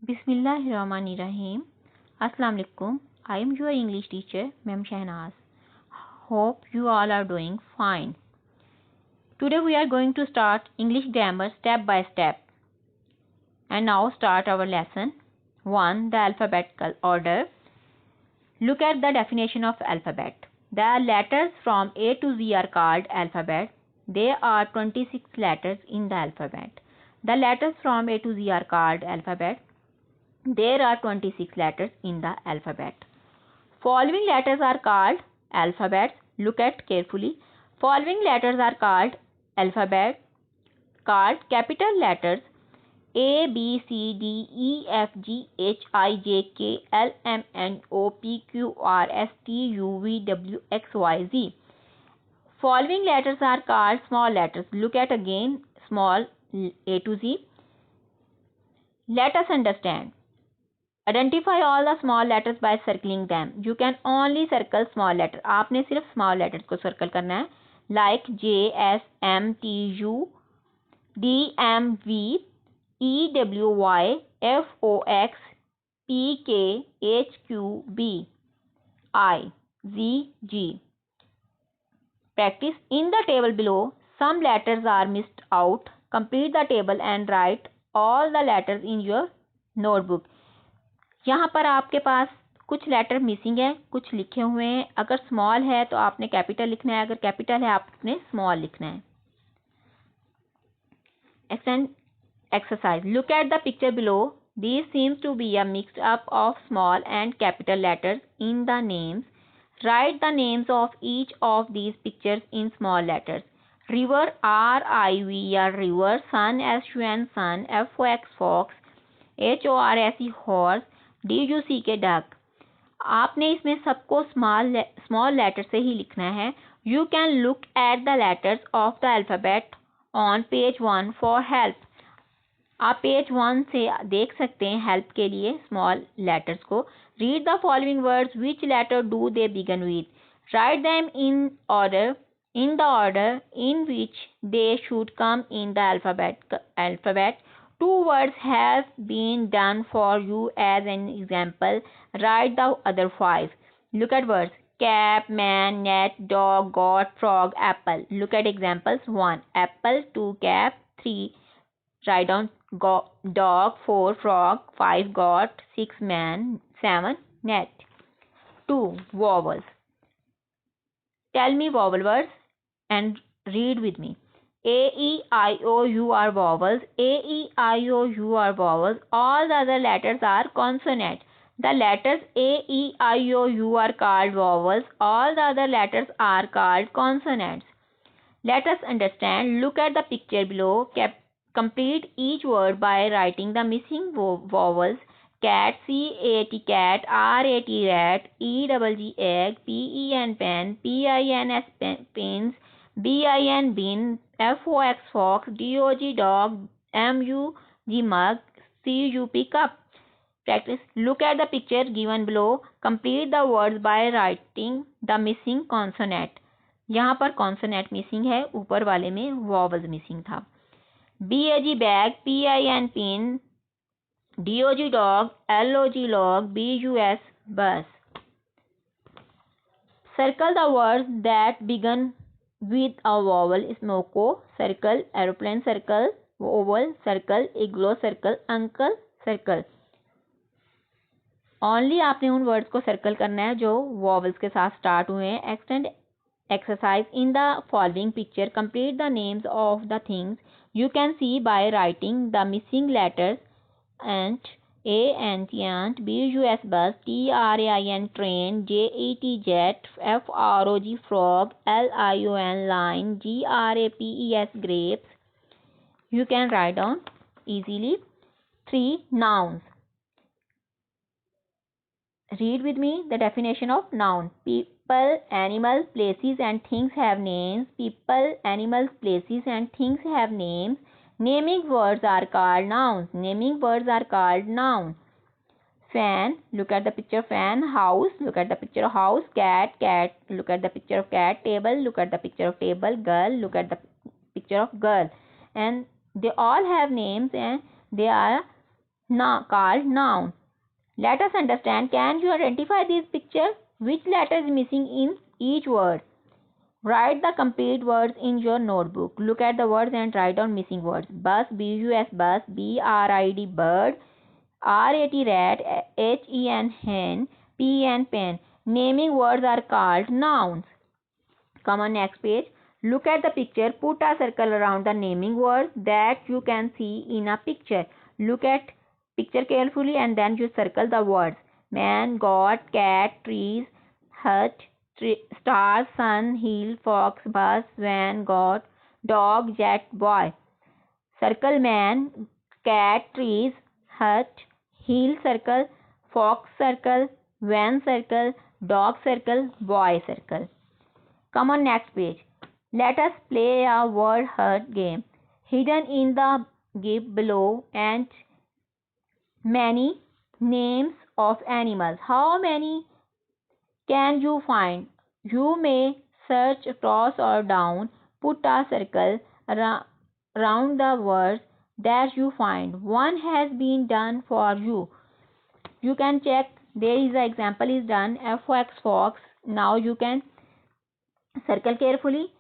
Bismillahirrahmanirrahim. Assalamu alaikum. I am your English teacher, Ma'am Shahnaz. Hope you all are doing fine. Today we are going to start English grammar step by step. And now start our lesson. 1. The alphabetical order. Look at the definition of alphabet. The letters from A to Z are called alphabet. There are 26 letters in the alphabet. The letters from A to Z are called alphabet. There are 26 letters in the alphabet. Following letters are called alphabets. Look at carefully. Following letters are called alphabet, called capital letters A, B, C, D, E, F, G, H, I, J, K, L, M, N, O, P, Q, R, S, T, U, V, W, X, Y, Z. Following letters are called small letters. Look at again small A to Z. Let us understand. Identify all the small letters by circling them. You can only circle small letter. आपने सिर्फ small letters को circle करना है. Like J, S, M, T, U, D, M, V, E, W, Y, F, O, X, P, K, H, Q, B, I, Z, G. Practice. In the table below, some letters are missed out. Complete the table and write all the letters in your notebook. यहाँ पर आपके पास कुछ letter missing है, कुछ लिखे हुए हैं. अगर स्मॉल है तो आपने कैपिटल लिखना है, अगर कैपिटल है आपने स्मॉल लिखना है. Exercise. Look at the picture below. These seems to be a mix up of small and capital letters in the names. Write the names of each of these pictures in small letters. River, R-I-V-E-R, river. Sun, S-U-N, sun. F-O-X, fox. H-O-R-S-E, horse. D-U-C-K, duck. आपने इसमें सबको small letter से ही लिखना है. You can look at the letters of the alphabet on page 1 for help. आप page 1 से देख सकते हैं हेल्प के लिए स्मॉल लेटर्स को. Read the following words. Which letter do they begin with. Write them in the order in which they should come in the alphabet. 2 words have been done for you as an example. Write the other 5. Look at words. Cap, man, net, dog, goat, frog, apple. Look at examples. 1. Apple. 2. Cap. 3. Write down dog. 4. Frog. 5. Goat. 6. Man. 7. Net. 2. Vowels. Tell me vowel words and read with me. A, E, I, O, U are vowels. A, E, I, O, U are vowels. All the other letters are consonant. The letters A, E, I, O, U are called vowels. All the other letters are called consonants. Let us understand. Look at the picture below. Complete each word by writing the missing vowels. Cat, C-A-T, cat. R-A-T, rat. E-double-G, egg. P-E-N, pen. P-I-N-S, pins. B-I-N, bin. F-O-X, fox. D-O-G, dog. M-U-G, mug. C-U-P, cup. Practice. Look at the picture given below. Complete the words by writing the missing consonant. यहाँ पर consonant missing है, ऊपर वाले में vowels missing था. B-A-G, bag. P-I-N, pin. D-O-G, dog. L-O-G, log. B-U-S, bus. Circle the words that begin with a vowel. Smoko, circle. Aeroplane, circle. Oval, circle. Igloo, circle. Uncle, circle. Only आपने उन words को circle करना है जो vowels के साथ start हुए हैं. Extend exercise. In the following picture, complete the names of the things you can see by writing the missing letters. Ant, A, ant, ant. B, U, S, bus. T, R, A, I, N, train. J, E, T, jet. F, R, O, G, frog. L, I, O, N, line. G, R, A, P, E, S, grapes. You can write down easily. 3. Nouns. Read with me the definition of noun. People, animals, places and things have names. People, animals, places and things have names. Naming words are called nouns. Naming words are called nouns. Fan, look at the picture fan. House, look at the picture of house. Cat, cat, look at the picture of cat. Table, look at the picture of table. Girl, look at the picture of girl. And they all have names and they are called noun. Let us understand. Can you identify this picture? Which letter is missing in each word? Write the complete words in your notebook. Look at the words and write down missing words. Bus, B-U-S, bus, B-R-I-D, bird, R-A-T, rat, H-E-N, hen, P-N, pen. Naming words are called nouns. Come on, next page. Look at the picture. Put a circle around the naming words that you can see in a picture. Look at picture carefully and then you circle the words. Man, God, cat, trees, hut, star, sun, hill, fox, bus, van, God, dog, jet, boy. Circle man, cat, trees, hut, hill circle, fox circle, van circle, dog circle, boy circle. Come on, next page. Let us play a word hut game. Hidden in the gap below and many names of animals. How many can you find? You may search across or down. Put a circle around the words that you find. One has been done for you. You can check. There is an example is done. F-O-X, fox. Now you can circle carefully.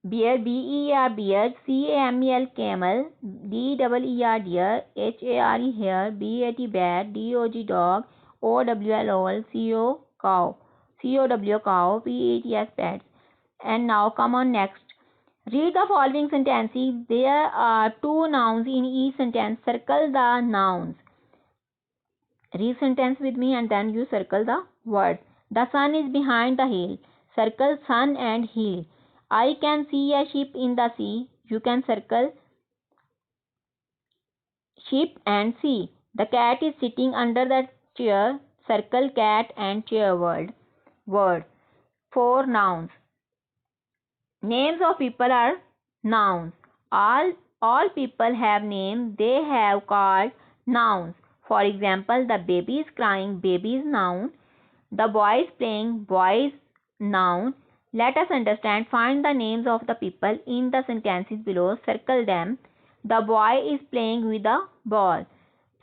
Bear, B-E-R, beard, C-A-M-E-L, camel, D-E-E-R, deer, H-A-R-E, hare, B-A-T, bat, D-O-G, dog, O-W-L-O-L, C-O, cow, C-O-W, cow, P-E-T-S, pets. And now come on next. Read the following sentences. There are two nouns in each sentence. Circle the nouns. Read sentence with me and then you circle the word. The sun is behind the hill. Circle sun and hill. I can see a ship in the sea. You can circle ship and sea. The cat is sitting under the chair. Circle cat and chair word. Four nouns. Names of people are nouns. All people have names. They have called nouns. For example, the baby is crying. Baby is noun. The boy is playing. Boy is noun. Let us understand. Find the names of the people in the sentences below. Circle them. The boy is playing with a ball.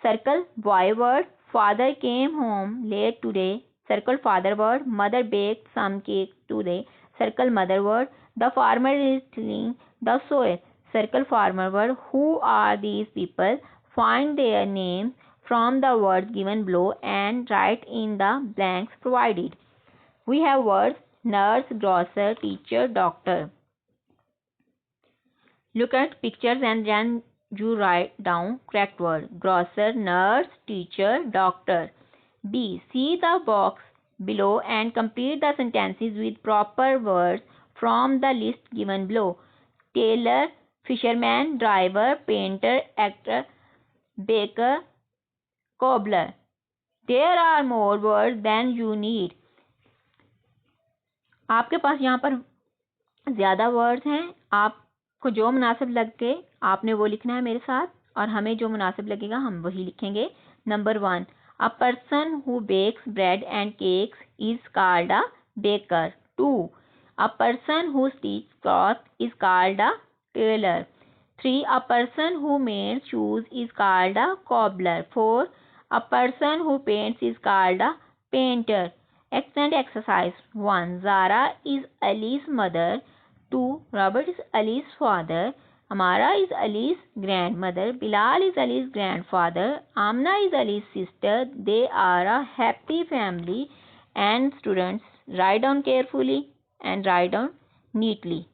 Circle boy word. Father came home late today. Circle father word. Mother baked some cake today. Circle mother word. The farmer is tilling the soil. Circle farmer word. Who are these people? Find their names from the words given below and write in the blanks provided. We have words nurse, grocer, teacher, doctor. Look at pictures and then you write down correct word. Grocer, nurse, teacher, doctor. B. See the box below and complete the sentences with proper words from the list given below. Tailor, fisherman, driver, painter, actor, baker, cobbler. There are more words than you need. आपके पास यहाँ पर ज़्यादा words हैं. आपको जो मुनासिब लगे आपने वो लिखना है मेरे साथ और हमें जो मुनासिब लगेगा हम वही लिखेंगे. Number 1. A person who bakes bread and cakes is called a baker. 2. A person who stitches cloth is called a tailor. 3. A person who mends shoes is called a cobbler. 4. A person who paints is called a painter. Accent exercise 1. Zara is Ali's mother. 2. Robert is Ali's father. Amara is Ali's grandmother. Bilal is Ali's grandfather. Amna is Ali's sister. They are a happy family. And students, write down carefully and write down neatly.